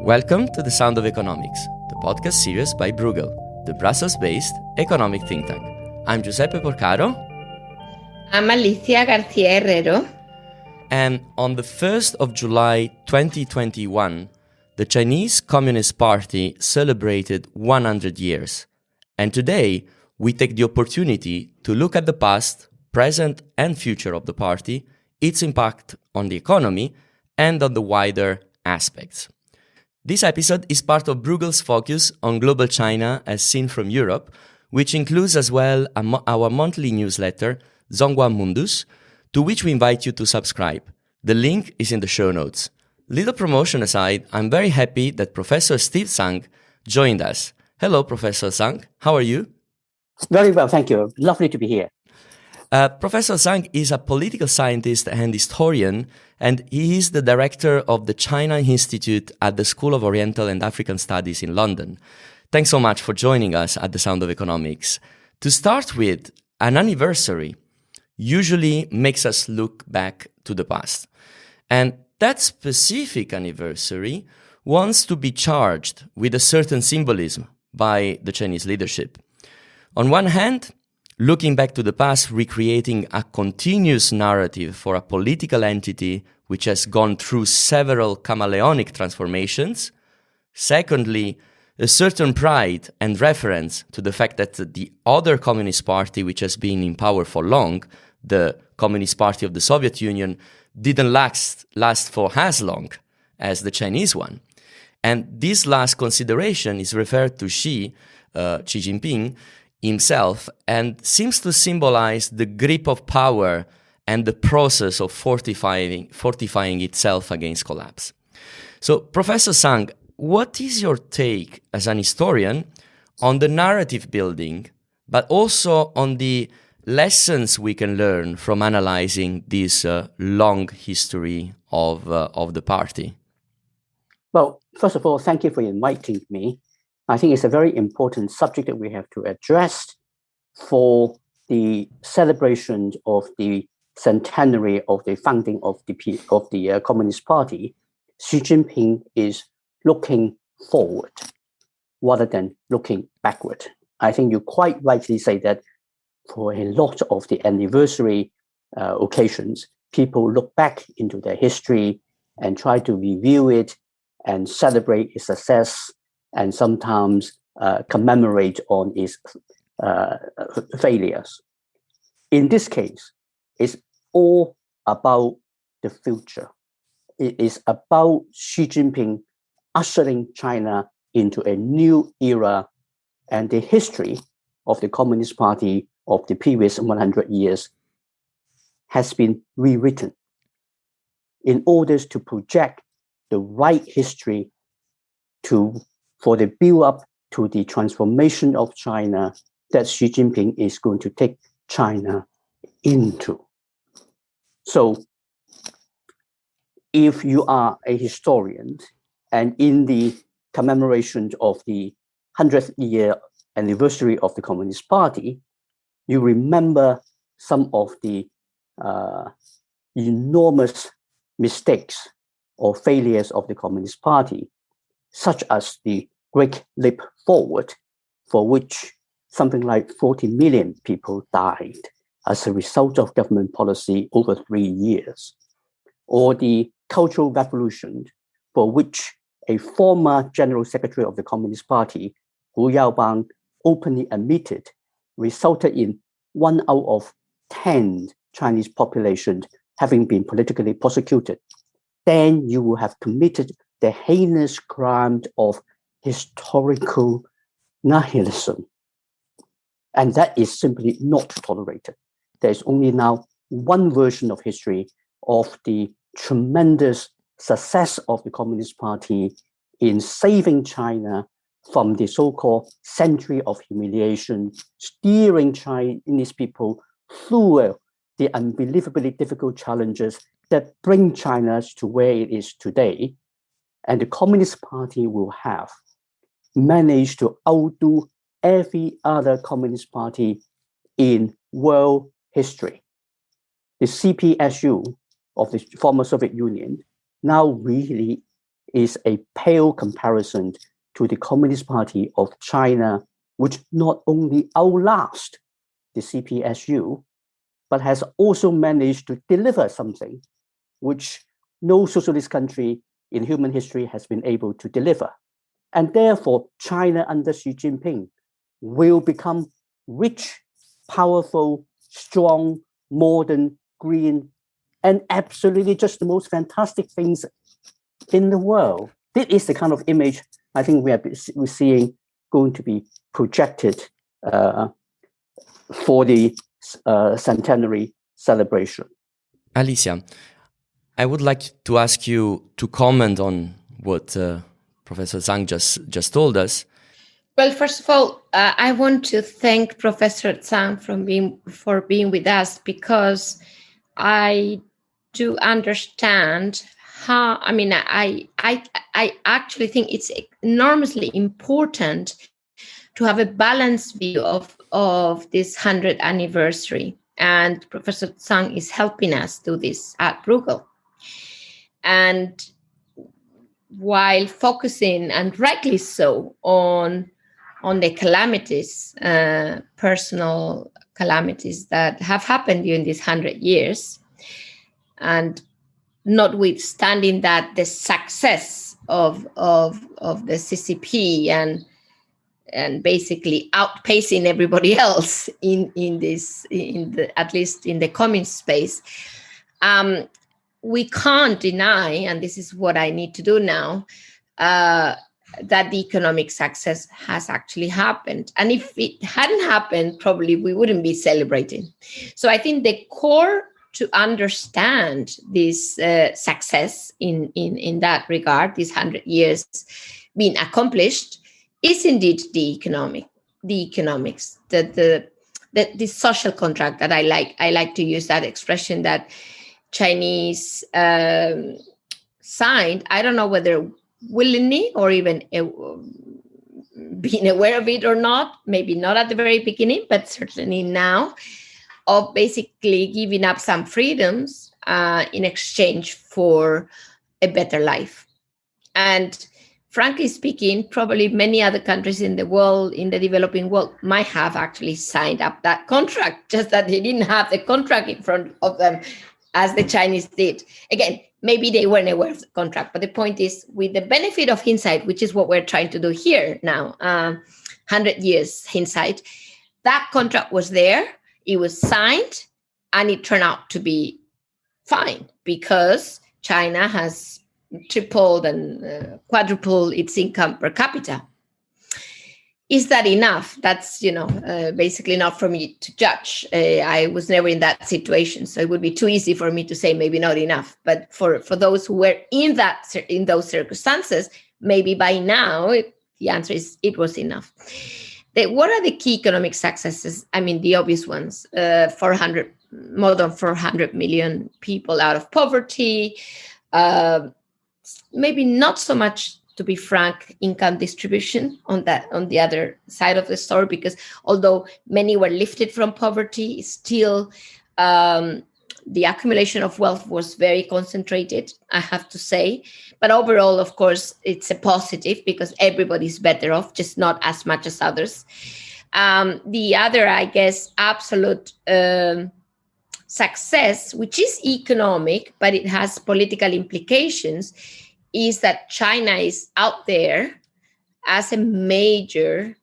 Welcome to The Sound of Economics, the podcast series by Bruegel, the Brussels-based economic think tank. I'm Giuseppe Porcaro. I'm Alicia García Herrero. And on the 1st of July 2021, the Chinese Communist Party celebrated 100 years. And today, we take the opportunity to look at the past, present and future of the party, its impact on the economy, and on the wider aspects. This episode is part of Bruegel's focus on global China as seen from Europe, which includes as well our monthly newsletter, ZhōngHuá Mundus, to which we invite you to subscribe. The link is in the show notes. Little promotion aside, I'm very happy that Professor Steve Tsang joined us. Hello, Professor Tsang. How are you? Very well, thank you. Lovely to be here. Professor Tsang is a political scientist and historian, and he is the director of the China Institute at the School of Oriental and African Studies in London. Thanks so much for joining us at The Sound of Economics. To start with, an anniversary usually makes us look back to the past. And that specific anniversary wants to be charged with a certain symbolism by the Chinese leadership. On one hand, looking back to the past, recreating a continuous narrative for a political entity which has gone through several chameleonic transformations. Secondly, a certain pride and reference to the fact that the other Communist Party, which has been in power for long, the Communist Party of the Soviet Union, didn't last for as long as the Chinese one. And this last consideration is referred to Xi Jinping, himself, and seems to symbolize the grip of power and the process of fortifying itself against collapse. So, Professor Tsang, what is your take as an historian on the narrative building, but also on the lessons we can learn from analyzing this long history of the party? Well, first of all, thank you for inviting me. I think it's a very important subject that we have to address for the celebration of the centenary of the founding of the Communist Party. Xi Jinping is looking forward rather than looking backward. I think you quite rightly say that for a lot of the anniversary occasions, people look back into their history and try to review it and celebrate its success and sometimes commemorate on its failures. In this case, it's all about the future. It is about Xi Jinping ushering China into a new era, and the history of the Communist Party of the previous 100 years has been rewritten in order to project the right history for the build-up to the transformation of China that Xi Jinping is going to take China into. So, if you are a historian and in the commemoration of the 100th year anniversary of the Communist Party, you remember some of the enormous mistakes or failures of the Communist Party, such as the Great Leap Forward, for which something like 40 million people died as a result of government policy over 3 years, or the Cultural Revolution, for which a former General Secretary of the Communist Party, Hu Yaobang, openly admitted, resulted in 1 out of 10 Chinese population having been politically prosecuted. Then you will have committed the heinous crime of historical nihilism. And that is simply not tolerated. There's only now one version of history of the tremendous success of the Communist Party in saving China from the so-called century of humiliation, steering Chinese people through the unbelievably difficult challenges that bring China to where it is today. And the Communist Party will have managed to outdo every other Communist Party in world history. The CPSU of the former Soviet Union now really is a pale comparison to the Communist Party of China, which not only outlasts the CPSU, but has also managed to deliver something which no socialist country in human history has been able to deliver. And therefore, China under Xi Jinping will become rich, powerful, strong, modern, green, and absolutely just the most fantastic things in the world. This is the kind of image I think we're seeing going to be projected for the centenary celebration. Alicia, I would like to ask you to comment on what Professor Zhang just told us. Well, first of all, I want to thank Professor Zhang for being with us, because I do understand how. I mean, I actually think it's enormously important to have a balanced view of this 100th anniversary, and Professor Zhang is helping us do this at Bruegel. And while focusing, and rightly so, on the calamities, personal calamities that have happened during these 100 years, and notwithstanding that, the success of the CCP and basically outpacing everybody else at least in the communist space, we can't deny, and this is what I need to do now, that the economic success has actually happened. And if it hadn't happened, probably we wouldn't be celebrating. So I think the core to understand this success in that regard, these 100 years being accomplished, is indeed the economics, the social contract that I like to use that expression that Chinese signed. I don't know whether willingly or even being aware of it or not, maybe not at the very beginning, but certainly now, of basically giving up some freedoms in exchange for a better life. And frankly speaking, probably many other countries in the world, in the developing world, might have actually signed up that contract, just that they didn't have the contract in front of them as the Chinese did. Again, maybe they weren't aware of the contract, but the point is, with the benefit of hindsight, which is what we're trying to do here now, 100 years hindsight, that contract was there, it was signed, and it turned out to be fine, because China has tripled and quadrupled its income per capita. Is that enough? That's, basically not for me to judge. I was never in that situation, so it would be too easy for me to say maybe not enough. But for those who were in those circumstances, maybe by now the answer is it was enough. What are the key economic successes? I mean, the obvious ones: more than 400 million people out of poverty. Maybe not so much, to be frank, income distribution on the other side of the story, because although many were lifted from poverty, still the accumulation of wealth was very concentrated, I have to say. But overall, of course, it's a positive, because everybody's better off, just not as much as others. The other, I guess, absolute success, which is economic, but it has political implications, is that China is out there as a major,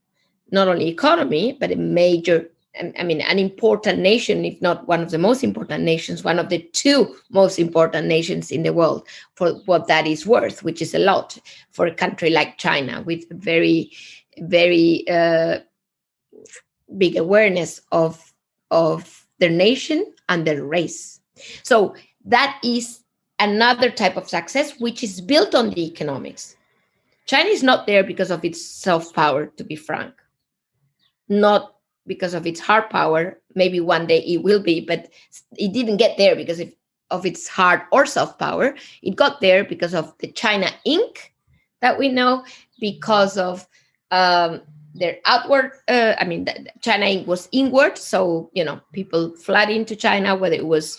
not only economy, but a major, an important nation, if not one of the most important nations, one of the two most important nations in the world, for what that is worth, which is a lot for a country like China, with very, very big awareness of their nation and their race. So that is another type of success, which is built on the economics. China is not there because of its soft power, to be frank. Not because of its hard power. Maybe one day it will be, but it didn't get there because of its hard or soft power. It got there because of the China Inc. that we know, because of their outward. China Inc. was inward, so people flood into China, whether it was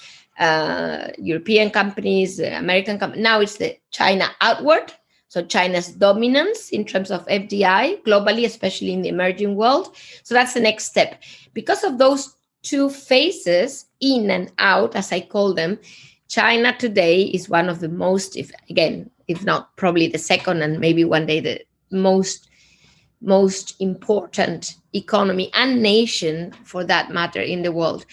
European companies, American companies. Now it's the China outward, So China's dominance in terms of FDI globally, especially in the emerging world. So that's the next step. Because of those two phases, in and out, as I call them, China today is one of the most, if not probably the second, and maybe one day the most important economy and nation, for that matter, in the world.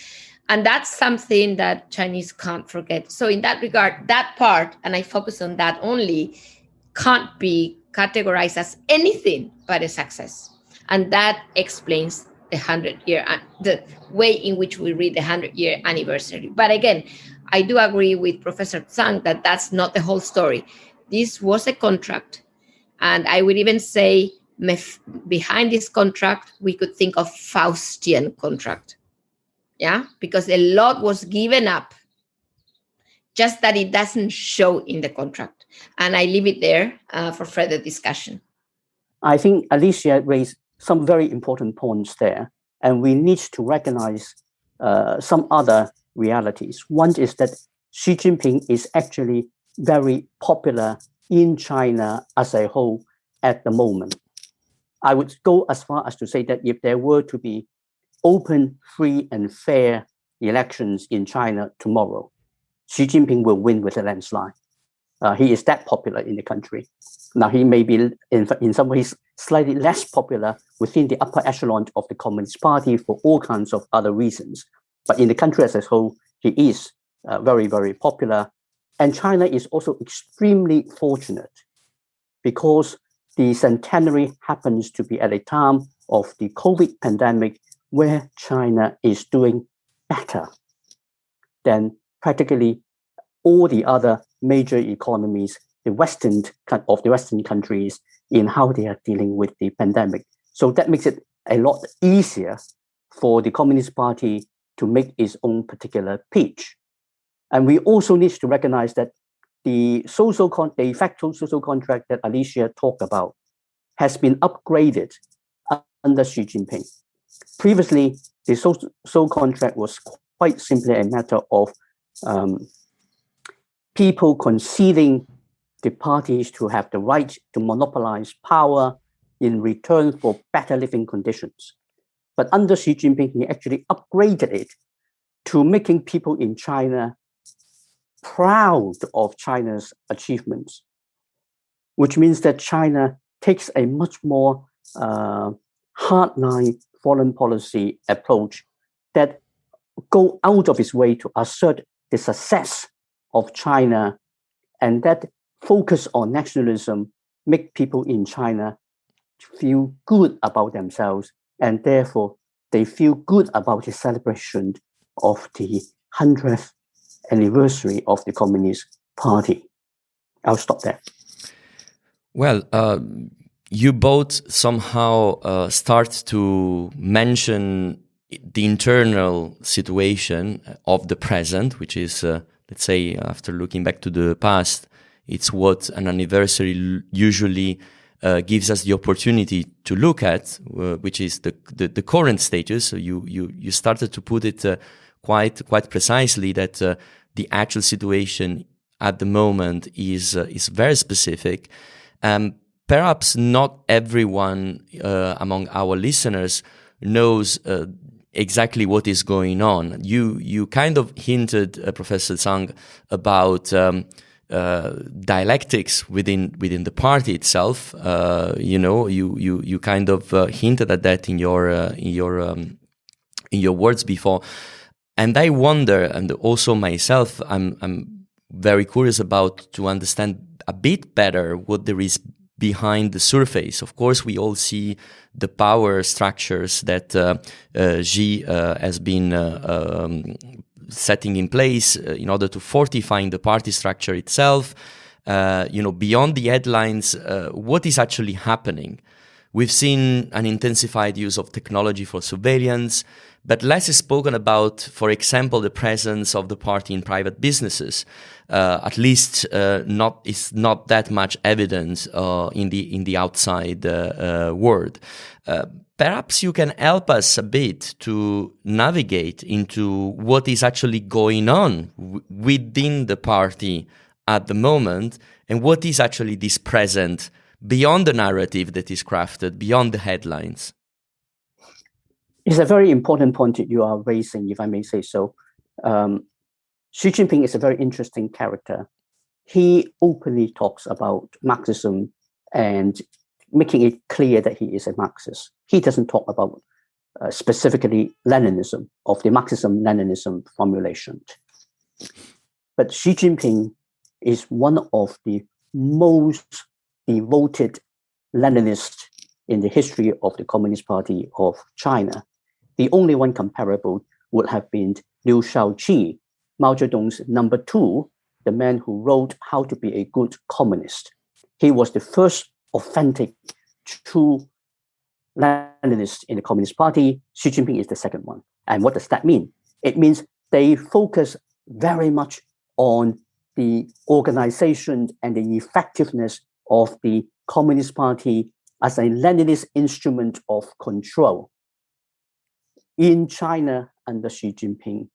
And that's something that Chinese can't forget. So in that regard, that part, and I focus on that only, can't be categorized as anything but a success. And that explains the way in which we read the 100-year anniversary. But again, I do agree with Professor Zhang that that's not the whole story. This was a contract. And I would even say behind this contract, we could think of Faustian contract. Yeah, because a lot was given up, just that it doesn't show in the contract. And I leave it there for further discussion. I think Alicia raised some very important points there, and we need to recognize some other realities. One is that Xi Jinping is actually very popular in China as a whole at the moment. I would go as far as to say that if there were to be open, free, and fair elections in China tomorrow, Xi Jinping will win with a landslide. He is that popular in the country. Now, he may be, in some ways, slightly less popular within the upper echelon of the Communist Party for all kinds of other reasons. But in the country as a whole, he is very, very popular. And China is also extremely fortunate because the centenary happens to be at a time of the COVID pandemic where China is doing better than practically all the other major economies, the Western countries, in how they are dealing with the pandemic. So that makes it a lot easier for the Communist Party to make its own particular pitch. And we also need to recognize that the de facto social contract that Alicia talked about has been upgraded under Xi Jinping. Previously, the social contract was quite simply a matter of people conceding the parties to have the right to monopolize power in return for better living conditions. But under Xi Jinping, he actually upgraded it to making people in China proud of China's achievements, which means that China takes a much more hardline foreign policy approach that go out of its way to assert the success of China, and that focus on nationalism make people in China feel good about themselves, and therefore they feel good about the celebration of the 100th anniversary of the Communist Party. I'll stop there. Well, you both somehow start to mention the internal situation of the present, which is, let's say, after looking back to the past, it's what an anniversary usually gives us the opportunity to look at, which is the current status. So you started to put it quite precisely that the actual situation at the moment is very specific. Perhaps not everyone among our listeners knows exactly what is going on. You kind of hinted, Professor Zhang, about dialectics within the party itself. You kind of hinted at that in your words before, and I wonder, and also myself, I'm very curious about to understand a bit better what there is behind the surface. Of course, we all see the power structures that Xi has been setting in place in order to fortifying the party structure itself. Beyond the headlines, what is actually happening? We've seen an intensified use of technology for surveillance, but less is spoken about, for example, the presence of the party in private businesses. At least is not that much evident in the outside world. Perhaps you can help us a bit to navigate into what is actually going on within the party at the moment, and what is actually this present beyond the narrative that is crafted, beyond the headlines? It's a very important point that you are raising, if I may say so. Xi Jinping is a very interesting character. He openly talks about Marxism and making it clear that he is a Marxist. He doesn't talk about specifically Leninism, of the Marxism-Leninism formulation. But Xi Jinping is one of the most devoted Leninists in the history of the Communist Party of China. The only one comparable would have been Liu Shaoqi, Mao Zedong's number 2, the man who wrote How to Be a Good Communist. He was the first authentic, true Leninist in the Communist Party. Xi Jinping is the second one. And what does that mean? It means they focus very much on the organization and the effectiveness of the Communist Party as a Leninist instrument of control. In China under Xi Jinping,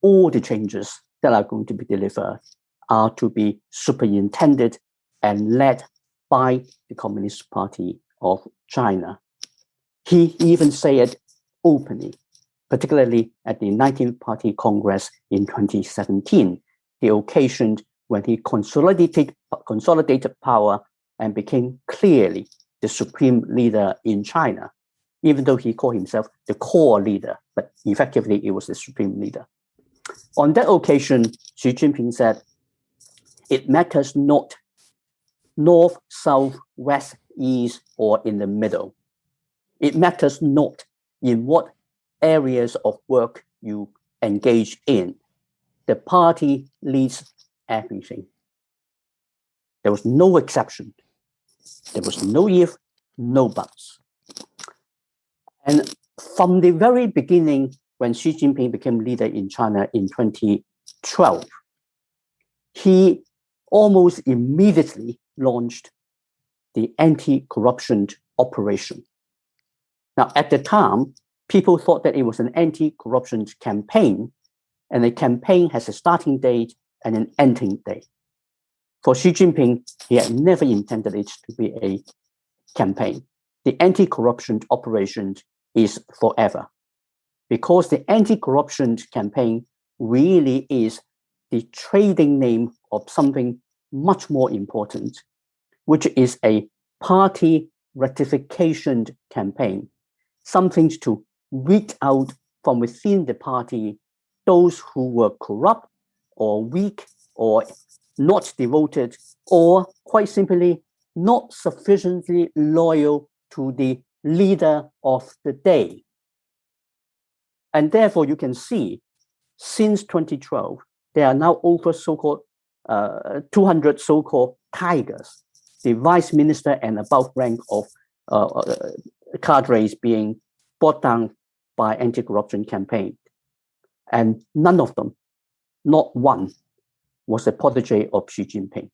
all the changes that are going to be delivered are to be superintended and led by the Communist Party of China. He even said it openly, particularly at the 19th Party Congress in 2017, the occasion when he consolidated power and became clearly the supreme leader in China, even though he called himself the core leader, but effectively it was the supreme leader. On that occasion, Xi Jinping said, it matters not north, south, west, east, or in the middle. It matters not in what areas of work you engage in. The party leads everything. There was no exception. There was no if, no buts. And from the very beginning, when Xi Jinping became leader in China in 2012, he almost immediately launched the anti-corruption operation. Now, at the time, people thought that it was an anti-corruption campaign, and the campaign has a starting date and an ending date. For Xi Jinping, he had never intended it to be a campaign. The anti-corruption operation is forever, because the anti-corruption campaign really is the trading name of something much more important, which is a party ratification campaign, something to weed out from within the party those who were corrupt or weak or not devoted, or quite simply not sufficiently loyal to the leader of the day. And therefore, you can see, since 2012, there are now over so-called 200 so-called tigers, the vice minister and above rank of cadres being brought down by anti-corruption campaign. And none of them, not one, was a protege of Xi Jinping,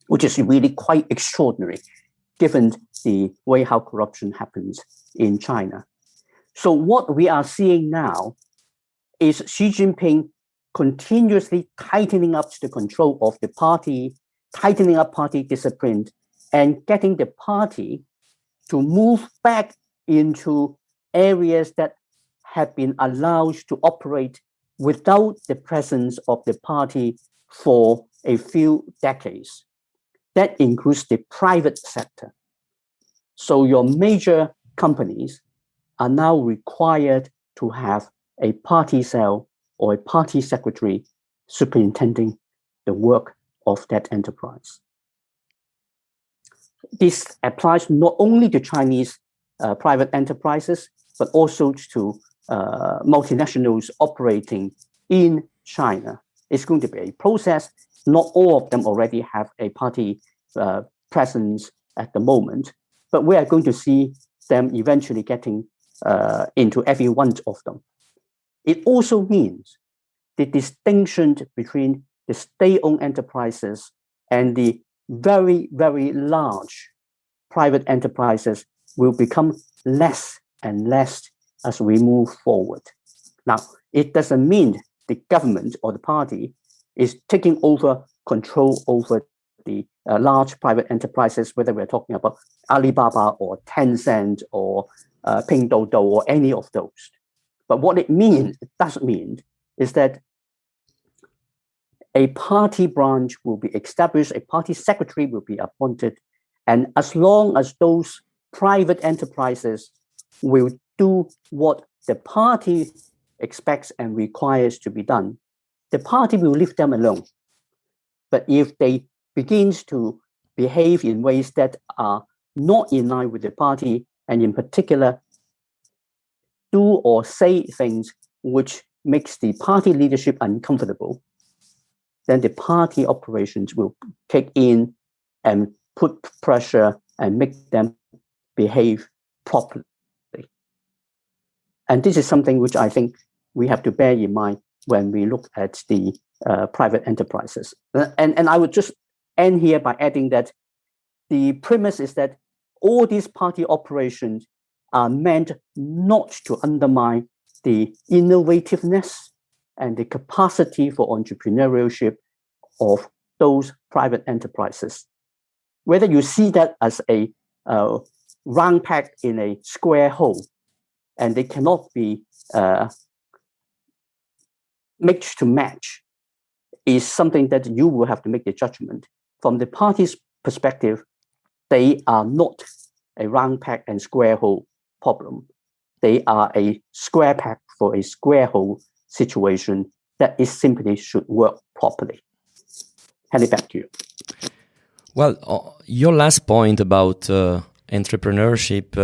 which is really quite extraordinary, given the way how corruption happens in China. So what we are seeing now is Xi Jinping continuously tightening up the control of the party, tightening up party discipline, and getting the party to move back into areas that have been allowed to operate without the presence of the party for a few decades. That includes the private sector. So your major companies are now required to have a party cell or a party secretary superintending the work of that enterprise. This applies not only to Chinese private enterprises, but also to multinationals operating in China. It's going to be a process. Not all of them already have a party presence at the moment, but we are going to see them eventually getting into every one of them. It also means the distinction between the state-owned enterprises and the very, very large private enterprises will become less and less as we move forward. Now, it doesn't mean the government or the party is taking over control over the large private enterprises, whether we're talking about Alibaba or Tencent or Pinduoduo or any of those. But what it doesn't mean, is that a party branch will be established, a party secretary will be appointed, and as long as those private enterprises will do what the party expects and requires to be done, the party will leave them alone. But if they begin to behave in ways that are not in line with the party, and in particular, do or say things which makes the party leadership uncomfortable, then the party operations will kick in and put pressure and make them behave properly. And this is something which I think we have to bear in mind when we look at the private enterprises. And I would just end here by adding that the premise is that all these party operations are meant not to undermine the innovativeness and the capacity for entrepreneurship of those private enterprises. Whether you see that as a round peg in a square hole, and they cannot be mixed to match, is something that you will have to make the judgment. From the party's perspective, they are not a round peg and square hole problem. They are a square peg for a square hole situation that is simply should work properly. Hand it back to you. Well, your last point about entrepreneurship,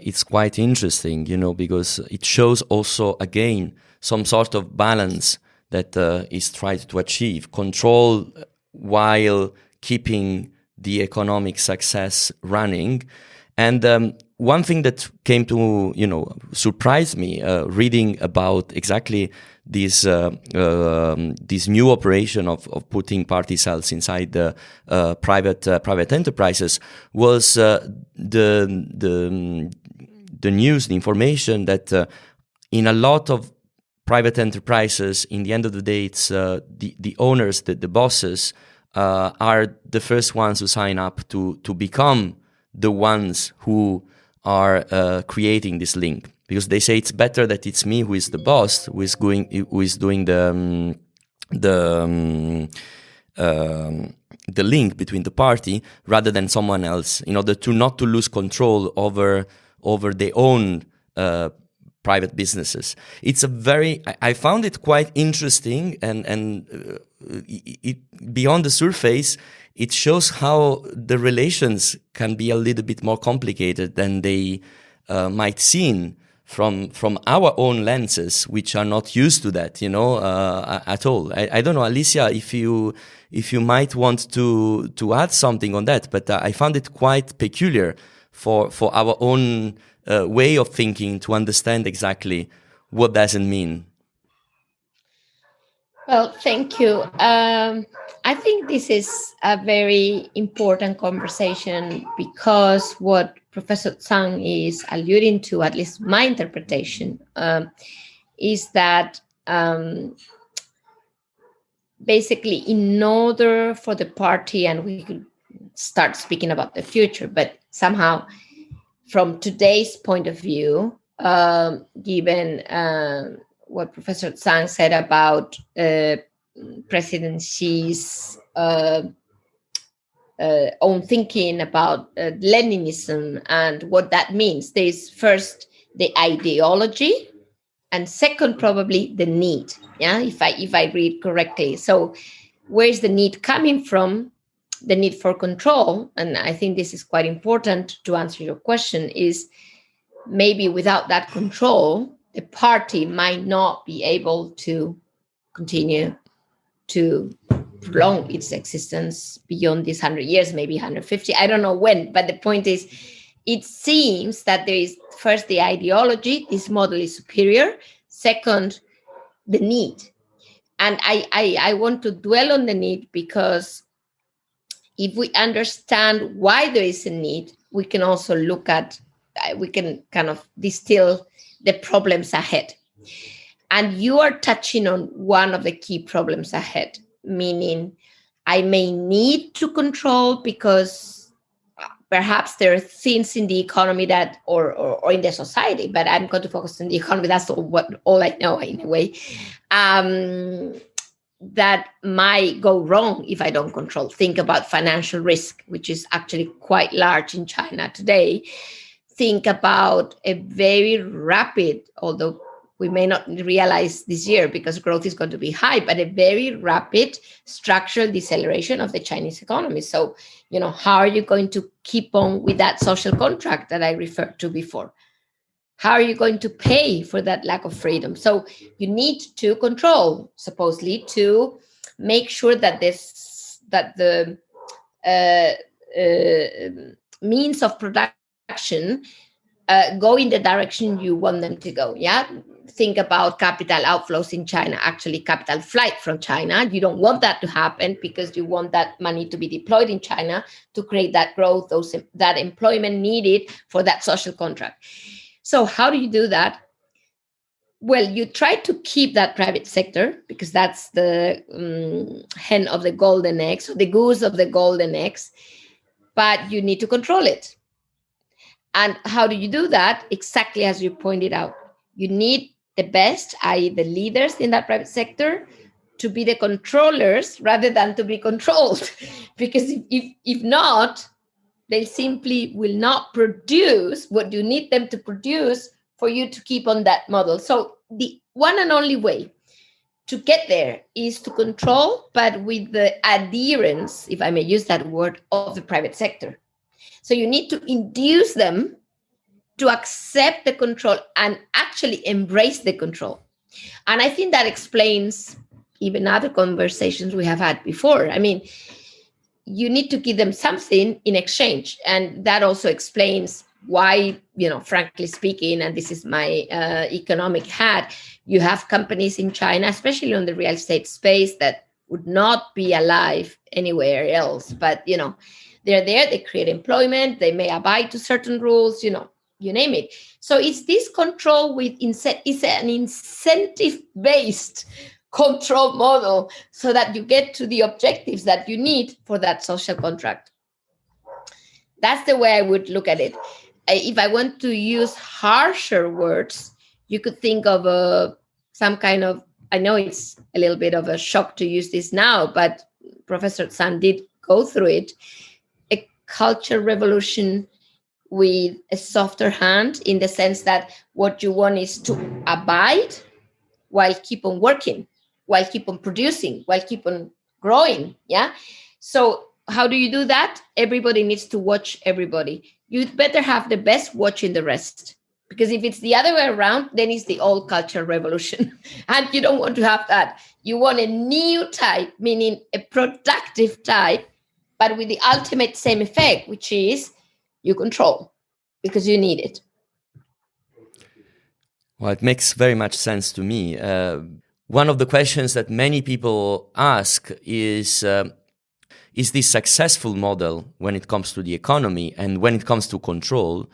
it's quite interesting, because it shows also, again, some sort of balance that is tried to achieve. Control while keeping the economic success running. And one thing that came to, surprise me, reading about exactly this new operation of putting party cells inside the private enterprises was the news, the information that in a lot of private enterprises, in the end of the day, it's the owners, the bosses, are the first ones who sign up to become the ones who are creating this link, because they say it's better that it's me who is the boss, who is doing the link between the party, rather than someone else, in order to not to lose control over their own private businesses. I found it quite interesting, and beyond the surface, it shows how the relations can be a little bit more complicated than they might seem from our own lenses, which are not used to that, at all. I don't know, Alicia, if you might want to add something on that, but I found it quite peculiar for our own way of thinking to understand exactly what does it mean. Well, thank you. I think this is a very important conversation, because what Professor Zhang is alluding to, at least my interpretation, is that basically, in order for the party, and we could start speaking about the future, but somehow from today's point of view, given what Professor Zhang said about President Xi's own thinking about Leninism and what that means. There's first the ideology, and second probably the need. Yeah, if I read correctly. So where's the need coming from? The need for control, and I think this is quite important to answer your question, is maybe without that control, the party might not be able to continue to prolong its existence beyond these 100 years, maybe 150. I don't know when, but the point is, it seems that there is first the ideology, this model is superior. Second, the need. And I want to dwell on the need, because if we understand why there is a need, we can also look at, we can kind of distill the problems ahead. And you are touching on one of the key problems ahead, meaning I may need to control because perhaps there are things in the economy that, or in the society, but I'm going to focus on the economy. That's all I know in a way, that might go wrong if I don't control. Think about financial risk, which is actually quite large in China today. Think about a very rapid, although we may not realize this year because growth is going to be high, but a very rapid structural deceleration of the Chinese economy. So, how are you going to keep on with that social contract that I referred to before? How are you going to pay for that lack of freedom? So you need to control, supposedly, to make sure that the means of production go in the direction you want them to go. Yeah. Think about capital outflows in China, actually capital flight from China. You don't want that to happen because you want that money to be deployed in China to create that growth, that employment needed for that social contract. So how do you do that? Well, you try to keep that private sector because that's the hen of the golden eggs, or the goose of the golden eggs, but you need to control it. And how do you do that? Exactly as you pointed out. You need the best, i.e. the leaders in that private sector, to be the controllers rather than to be controlled. Because if not, they simply will not produce what you need them to produce for you to keep on that model. So the one and only way to get there is to control, but with the adherence, if I may use that word, of the private sector. So you need to induce them to accept the control and actually embrace the control. And I think that explains even other conversations we have had before. I mean, you need to give them something in exchange. And that also explains why, frankly speaking, and this is my economic hat, you have companies in China, especially on the real estate space, that would not be alive anywhere else. But, they're there, they create employment, they may abide to certain rules, you name it. So it's this control it's an incentive-based control model so that you get to the objectives that you need for that social contract. That's the way I would look at it. If I want to use harsher words, you could think of some kind of, I know it's a little bit of a shock to use this now, but Professor Zhang did go through it, a culture revolution with a softer hand, in the sense that what you want is to abide while keep on working, while keep on producing, while keep on growing. Yeah. So how do you do that? Everybody needs to watch everybody. You'd better have the best watching the rest, because if it's the other way around, then it's the old culture revolution. And you don't want to have that. You want a new type, meaning a productive type, but with the ultimate same effect, which is you control because you need it. Well, it makes very much sense to me. One of the questions that many people ask is this successful model when it comes to the economy and when it comes to control?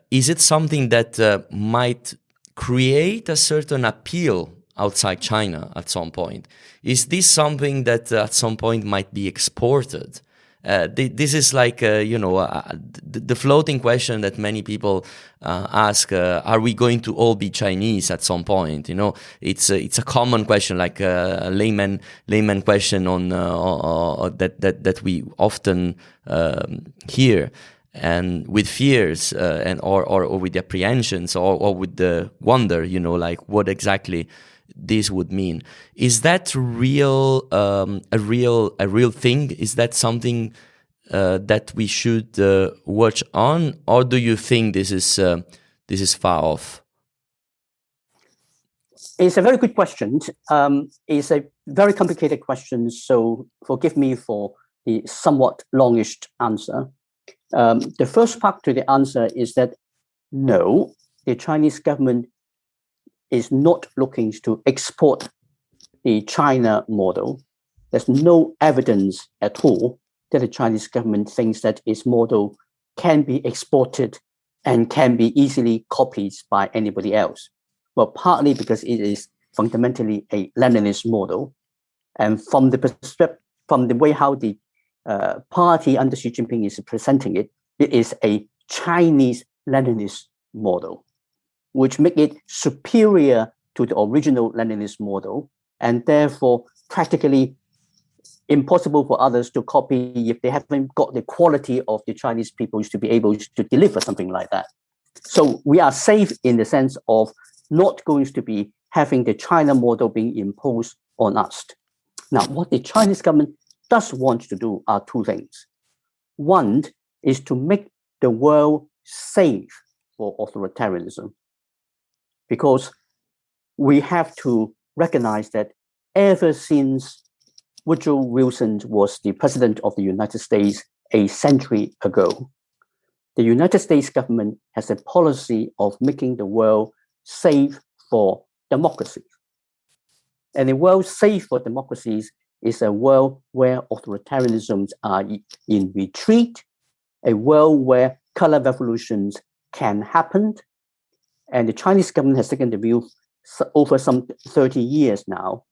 Is it something that might create a certain appeal outside China at some point? Is this something that at some point might be exported? This is like, the floating question that many people ask, are we going to all be Chinese at some point? It's a common question, like a layman question on that we often hear, and with fears or with apprehensions or with the wonder, like what exactly this would mean. Is that real? A real thing? Is that something that we should watch on, or do you think this is far off? It's a very good question. It's a very complicated question, so forgive me for the somewhat longish answer. The first part to the answer is that no, the Chinese government is not looking to export the China model. There's no evidence at all that the Chinese government thinks that its model can be exported and can be easily copied by anybody else. Well, partly because it is fundamentally a Leninist model, And from the way how the party under Xi Jinping is presenting it, it is a Chinese Leninist model, which make it superior to the original Leninist model, and therefore practically impossible for others to copy if they haven't got the quality of the Chinese people to be able to deliver something like that. So we are safe in the sense of not going to be having the China model being imposed on us. Now, what the Chinese government does want to do are two things. One is to make the world safe for authoritarianism, because we have to recognize that ever since Woodrow Wilson was the president of the United States a century ago, the United States government has a policy of making the world safe for democracy. And a world safe for democracies is a world where authoritarianisms are in retreat, a world where color revolutions can happen. And the Chinese government has taken the view over some 30 years now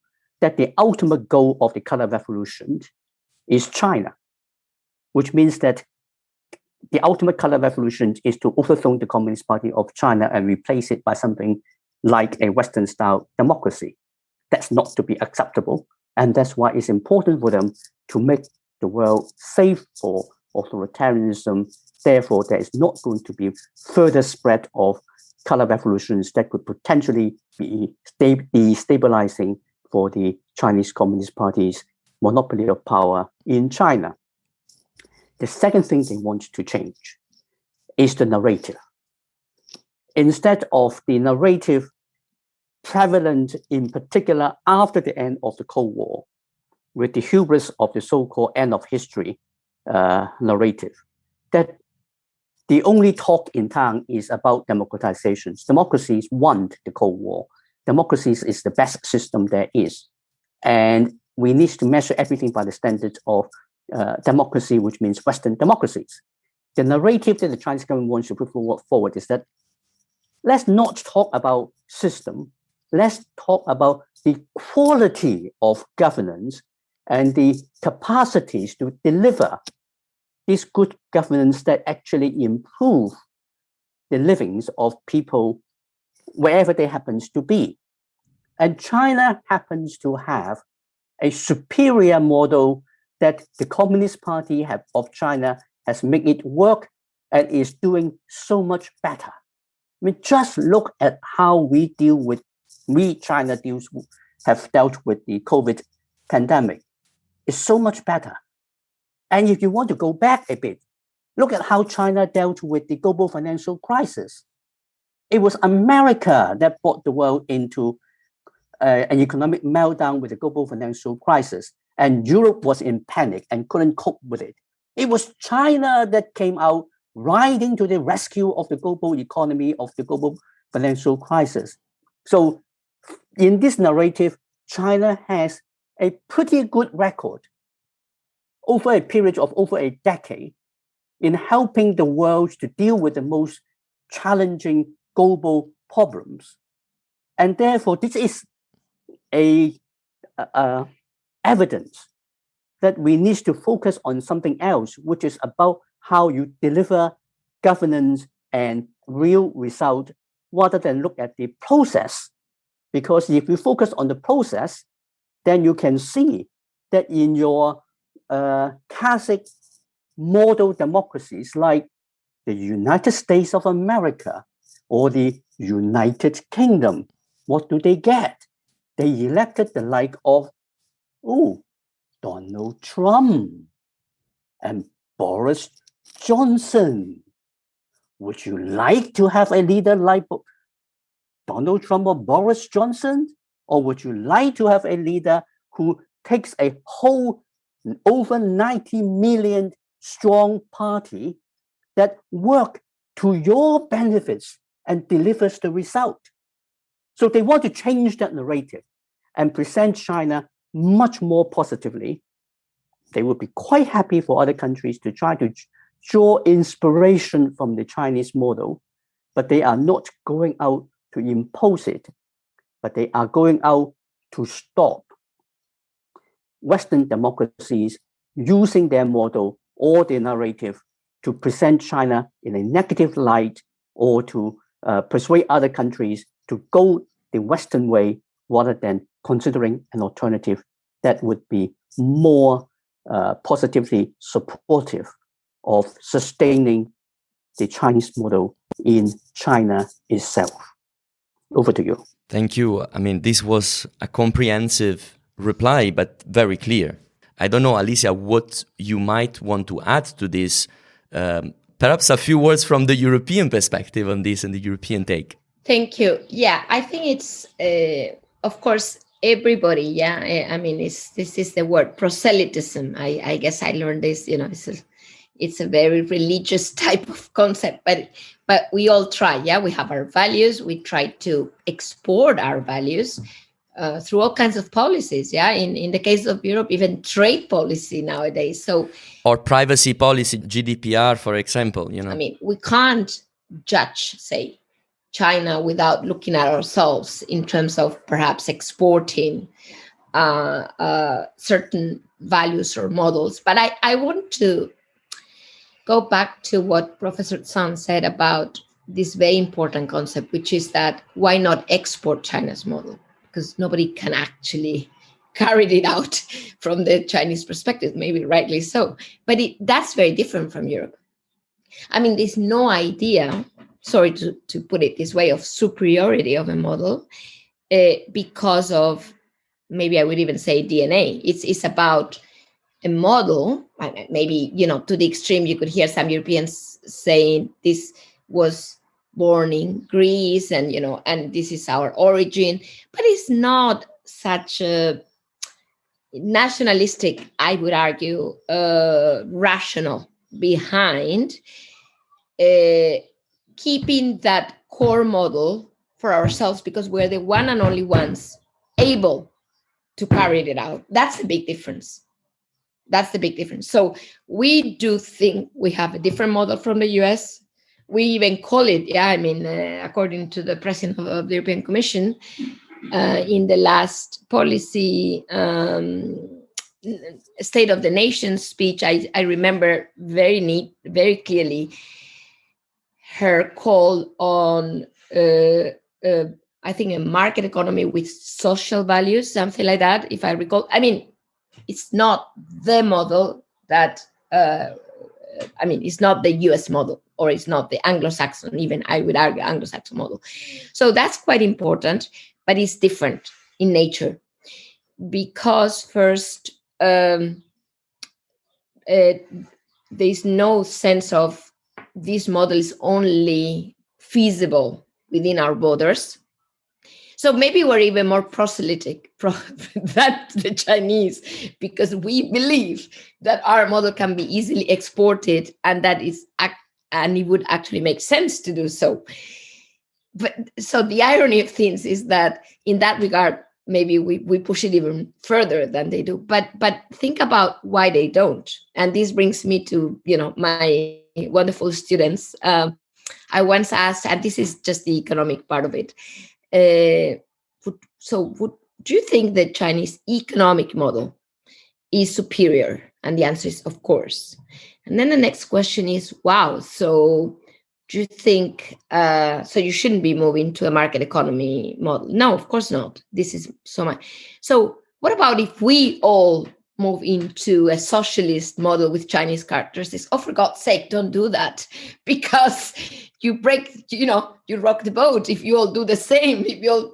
that the ultimate goal of the color revolution is China, which means that the ultimate color revolution is to overthrow the Communist Party of China and replace it by something like a Western-style democracy. That's not to be acceptable. And that's why it's important for them to make the world safe for authoritarianism. Therefore, there is not going to be further spread of color revolutions that could potentially be destabilizing for the Chinese Communist Party's monopoly of power in China. The second thing they want to change is the narrative. Instead of the narrative prevalent in particular after the end of the Cold War, with the hubris of the so-called end of history narrative, that the only talk in town is about democratizations. Democracies won the Cold War. Democracies is the best system there is. And we need to measure everything by the standards of democracy, which means Western democracies. The narrative that the Chinese government wants to put forward is that let's not talk about system. Let's talk about the quality of governance and the capacities to deliver this good governance that actually improve the livings of people wherever they happen to be. And China happens to have a superior model that the Communist Party of China has made it work and is doing so much better. I mean, just look at how China have dealt with the COVID pandemic. It's so much better. And if you want to go back a bit, look at how China dealt with the global financial crisis. It was America that brought the world into an economic meltdown with the global financial crisis. And Europe was in panic and couldn't cope with it. It was China that came out riding to the rescue of the global economy, of the global financial crisis. So in this narrative, China has a pretty good record over a period of over a decade in helping the world to deal with the most challenging global problems. And therefore, this is a evidence that we need to focus on something else, which is about how you deliver governance and real result rather than look at the process. Because if you focus on the process, then you can see that in your classic model democracies like the United States of America or the United Kingdom, what do they get? They elected the like of, Donald Trump and Boris Johnson. Would you like to have a leader like Donald Trump or Boris Johnson? Or would you like to have a leader who takes a whole over 90 million strong party that work to your benefits and delivers the result? So they want to change that narrative and present China much more positively. They would be quite happy for other countries to try to draw inspiration from the Chinese model, but they are not going out to impose it, but they are going out to stop Western democracies using their model or their narrative to present China in a negative light or to persuade other countries to go the Western way rather than considering an alternative that would be more positively supportive of sustaining the Chinese model in China itself. Over to you. Thank you. I mean, this was a comprehensive reply, but very clear. I don't know, Alicia, what you might want to add to this. Perhaps a few words from the European perspective on this and the European take. Thank you. Yeah, I think it's, of course, everybody. Yeah, I mean, this is the word proselytism. I guess I learned this. It's a very religious type of concept, but we all try. Yeah, we have our values. We try to export our values through all kinds of policies. Yeah, in the case of Europe, even trade policy nowadays. So, or privacy policy, GDPR, for example. I mean, we can't judge, say, China without looking at ourselves in terms of perhaps exporting certain values or models. But I want to go back to what Professor Zhang said about this very important concept, which is that why not export China's model? Because nobody can actually carry it out from the Chinese perspective, maybe rightly so. But that's very different from Europe. I mean, there's no idea, sorry to put it this way, of superiority of a model because of, maybe I would even say DNA. It's about a model, maybe, to the extreme, you could hear some Europeans saying this was born in Greece and, and this is our origin, but it's not such a nationalistic, I would argue, rationale behind keeping that core model for ourselves because we're the one and only ones able to carry it out. That's the big difference. So we do think we have a different model from the US. We even call it, according to the president of the European Commission, in the last policy State of the Nation speech, I remember very clearly her call on, I think, a market economy with social values, something like that, if I recall. I mean, it's not the model that, it's not the US model, or it's not the Anglo-Saxon, even I would argue Anglo-Saxon model. So that's quite important, but it's different in nature. Because first, there's no sense of this model is only feasible within our borders. So maybe we're even more proselytic than the Chinese, because we believe that our model can be easily exported, and and it would actually make sense to do so. But so the irony of things is that in that regard, maybe we push it even further than they do. But think about why they don't. And this brings me to, my wonderful students. I once asked, and this is just the economic part of it. Do you think the Chinese economic model is superior? And the answer is, of course. And then the next question is, wow, so do you think, so you shouldn't be moving to a market economy model? No, of course not. This is so much. So what about if we all move into a socialist model with Chinese characteristics? Oh, for God's sake, don't do that, because you rock the boat if you all do the same, if you all,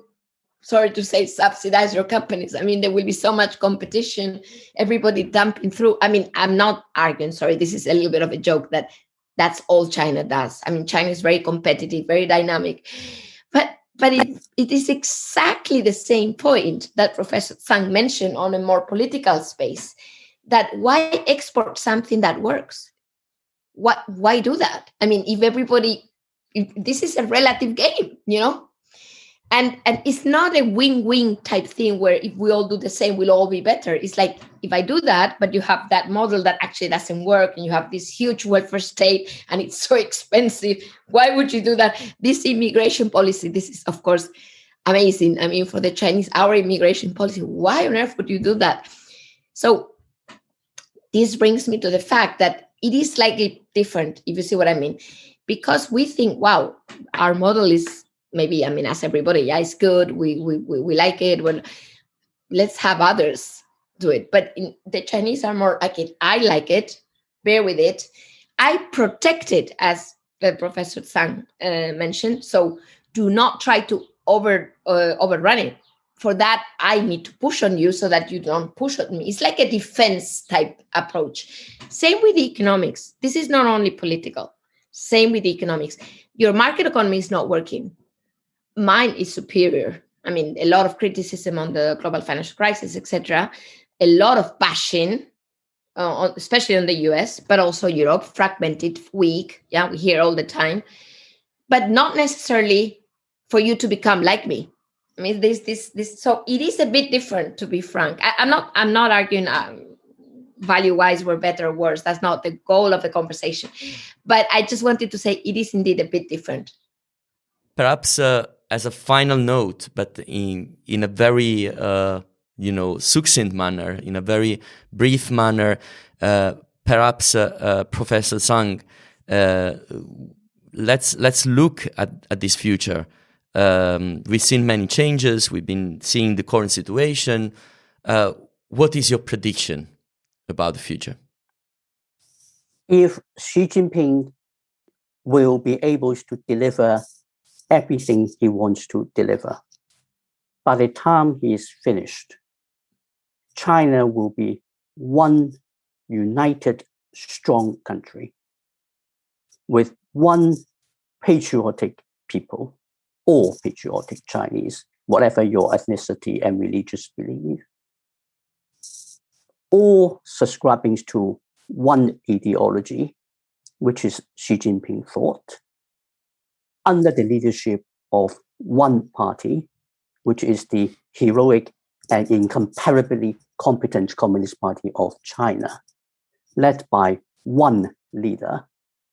sorry to say, subsidize your companies. I mean, there will be so much competition, everybody dumping through. I mean, I'm not arguing, sorry, this is a little bit of a joke that's all China does. I mean, China is very competitive, very dynamic, but it is exactly the same point that Professor Zhang mentioned on a more political space, that why export something that works? Why do that? I mean, this is a relative game, And it's not a win-win type thing where if we all do the same, we'll all be better. It's like, if I do that, but you have that model that actually doesn't work, and you have this huge welfare state, and it's so expensive, why would you do that? This immigration policy, this is, of course, amazing. I mean, for the Chinese, our immigration policy, why on earth would you do that? So this brings me to the fact that it is slightly different, if you see what I mean, because we think, wow, our model is maybe, I mean, as everybody, yeah, it's good. We like it. Well, let's have others do it. But the Chinese are more like it. I like it. Bear with it. I protect it, as Professor Zhang mentioned. So do not try to overrun it. For that, I need to push on you so that you don't push on me. It's like a defense type approach. Same with the economics. This is not only political. Same with the economics. Your market economy is not working. Mine is superior. I mean, a lot of criticism on the global financial crisis, etc. A lot of bashing, especially in the US, but also Europe, fragmented, weak. Yeah, we hear all the time. But not necessarily for you to become like me. I mean, this. So it is a bit different, to be frank. I'm not arguing value-wise we're better or worse. That's not the goal of the conversation. But I just wanted to say it is indeed a bit different. Perhaps as a final note, but in a very succinct manner, in a very brief manner, perhaps Professor Zhang, let's look at this future. We've seen many changes. We've been seeing the current situation. What is your prediction about the future? If Xi Jinping will be able to deliver everything he wants to deliver, by the time he is finished, China will be one united, strong country with one patriotic people, all patriotic Chinese, whatever your ethnicity and religious belief, all subscribing to one ideology, which is Xi Jinping thought, under the leadership of one party, which is the heroic and incomparably competent Communist Party of China, led by one leader,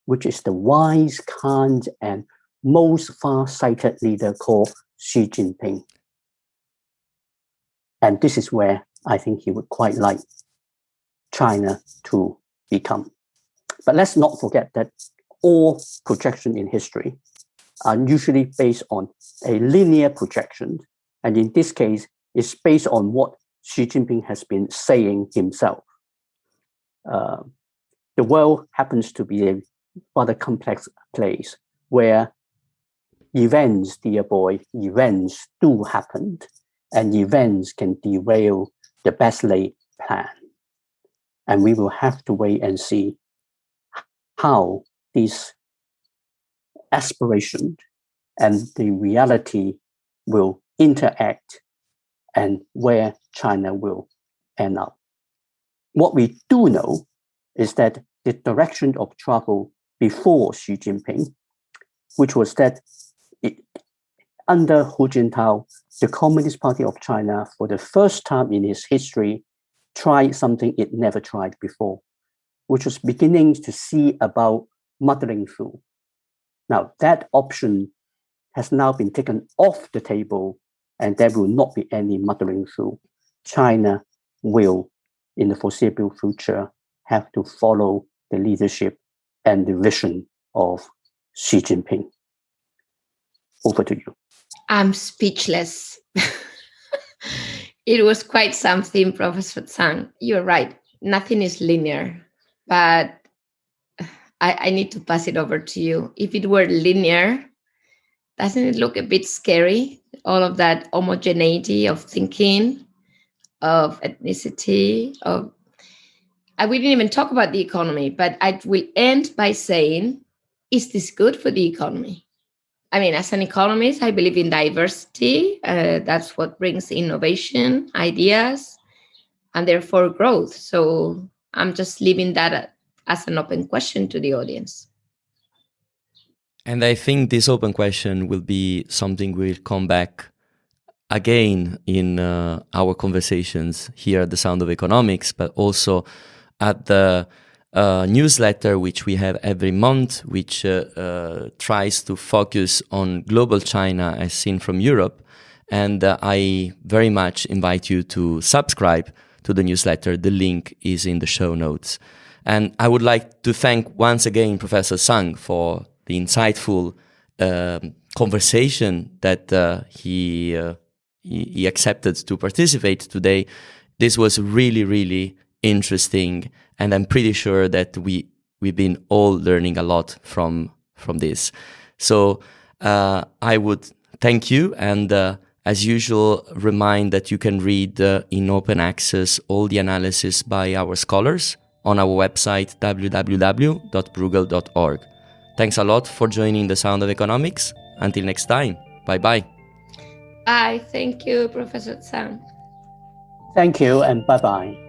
which is the wise, kind, and most far-sighted leader called Xi Jinping. And this is where I think he would quite like China to become. But let's not forget that all projections in history are usually based on a linear projection. And in this case, it's based on what Xi Jinping has been saying himself. The world happens to be a rather complex place where events, dear boy, events do happen, and events can derail the best laid plan. And we will have to wait and see how these aspirations and the reality will interact and where China will end up. What we do know is that the direction of travel before Xi Jinping, which was that under Hu Jintao, the Communist Party of China, for the first time in its history, tried something it never tried before, which was beginning to see about muddling through. Now, that option has now been taken off the table, and there will not be any muddling through. China will, in the foreseeable future, have to follow the leadership and the vision of Xi Jinping. Over to you. I'm speechless. It was quite something, Professor Zhang. You're right. Nothing is linear, but I need to pass it over to you. If it were linear, doesn't it look a bit scary? All of that homogeneity of thinking, of ethnicity, we didn't even talk about the economy, but I will end by saying, is this good for the economy? I mean, as an economist, I believe in diversity. That's what brings innovation, ideas, and therefore growth. So I'm just leaving that as an open question to the audience. And I think this open question will be something we'll come back again in our conversations here at The Sound of Economics, but also at the newsletter which we have every month, which tries to focus on global China as seen from Europe. And I very much invite you to subscribe to the newsletter. The link is in the show notes. And I would like to thank once again Professor Zhang for the insightful conversation that he accepted to participate today. This was really, really interesting, and I'm pretty sure that we've been all learning a lot from this. So I would thank you, and as usual, remind that you can read in open access all the analysis by our scholars on our website www.bruegel.org. Thanks a lot for joining The Sound of Economics. Until next time, bye-bye. Bye. Thank you, Professor Zhang. Thank you and bye-bye.